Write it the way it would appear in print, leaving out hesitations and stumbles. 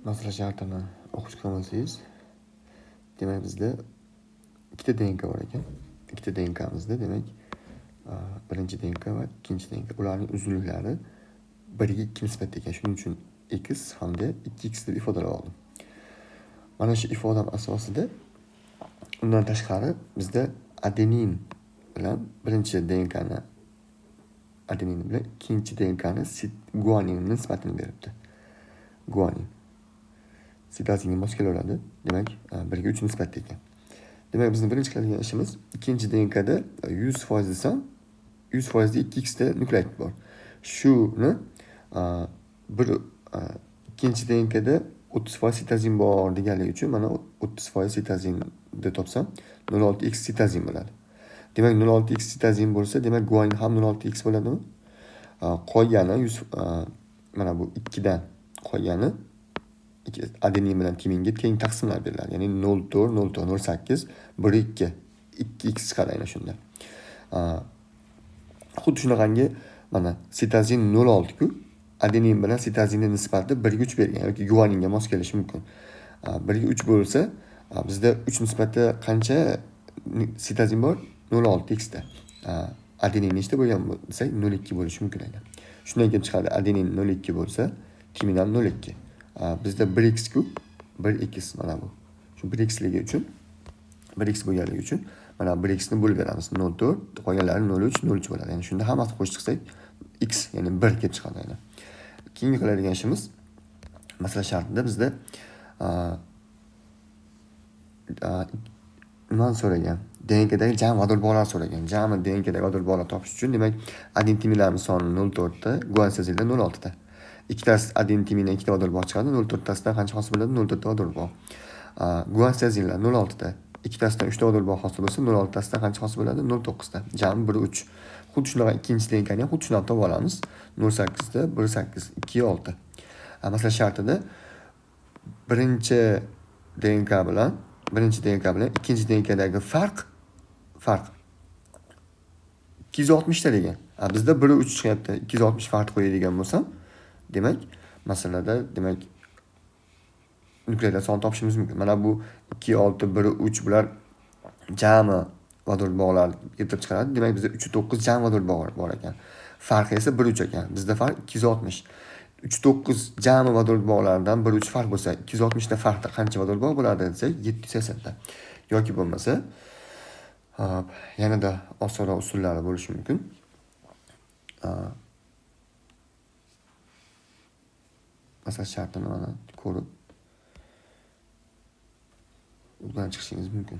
Masala shartini o'qishgan bo'lsangiz, demak bizda ikkita DNK bor ekan. Ikkita DNKmizda demak birinchi DNK va ikkinchi DNK. Ularning uzunliklari 1 ga 2 nisbatda ekan. Shuning uchun x hamda 2x deb ifodalab oldim. Mana shu ifodam asosida undan tashqari bizda adenin bilan birinchi DNKni adenin bilan ikkinchi DNKni guaninni nisbatini beribdi. Guanin sitozinga mos kelaveradi. Demak, 1 ga 3 nisbatda ekan. Demak, bizning birinchi qiladigan ishimiz ikkinchi DNKda 100% desam, 100% 2x da nukleotid bor. Shuni ikkinchi DNKda 30% sitozin bor deganligi uchun mana 30% sitozinni topsam 0.6x sitozin bo'ladi. Demak, 0.6x sitozin bo'lsa, demak guanin ham 0.6x bo'ladimi? Qolgani mana bu 2 dan qolgani adenin bilan timinga teng taqsimlab beriladi. Ya'ni 0.4, 0.4, 0.8, 1.2, 2x chiqadi aynan shunda. Xuddi shunaqangi mana sitozin 0.6 ku adenin bilan sitozinning nisbati 1 ga 3 bergan yoki guaninga mos kelishi mumkin. 1 ga 3 bo'lsa, bizda 3 nisbati qancha sitozin bor? 0.6x da. Adenin nechta bo'lgan desak 0.2 bo'lishi mumkin ekan. Shundan kelib chiqadi adenin 0.2 bo'lsa, timin ham 0.2. Bizda 1x ku 1x mana bu. Shu 1x ligi uchun 1x bo'lganligi uchun mana 1x ni bo'lib beramiz. 0.4, qolganlari 0.3, 0.3 bo'ladi. Ya'ni shunda hammasini qo'shib chiqsak x, ya'ni 1 kelib chiqadi aynan. Keyingi qiladigan ishimiz masala shartida bizda nimani so'ragan? DNKdagi jami vodor bog'lar so'ragan. Jami DNKdagi vodor bog'lar topish uchun demak adenin timinlarning soni 0.4 ta, guanin sitozinlar 0.6 ta. Ikkitasi adenin timindan ikkita vodor bog' chiqadi. 0.4 tasidan qancha hosil bo'ladi? 0.4 ta vodor bog'. Guanin sitozinlar 0.6 ta. Ikkitasidan 3 ta vodor bog' hosil bo'lsa, 0.6 tasidan qancha hosil bo'ladi? 0.9 ta. Jami 1.3. Xuddi shunaqa ikkinchi DNKni ham xuddi shunaqa topib olamiz. 0.8 da 1.8, 2.6. Masalan shartida birinchi DNK bilan ikkinchi DNKdagi farq 260 ta degan. Bizda 1.3 chiqyapti. 260 farq qo'yadigan bo'lsam, demak, masalada demak nukleotid sonini topishimiz mumkin. Mana bu 2.6, 1.3 bular jami vodor bog'lar keltirib chiqaradi. Demak, bizda 3.9 jami vodor bog' bor ekan. Farqi esa 1.3 ekan. Bizda farq 260. 3.9 jami vodor bog'laridan 1.3 farq bo'lsa, 260 ta farqda qancha vodor bog' bo'ladi desak, 780 ta. Yoki bo'lmasa, yanada osonroq usullari bo'lishi mumkin. Masala shartini mana ko'rib, undan chiqishingiz mumkin.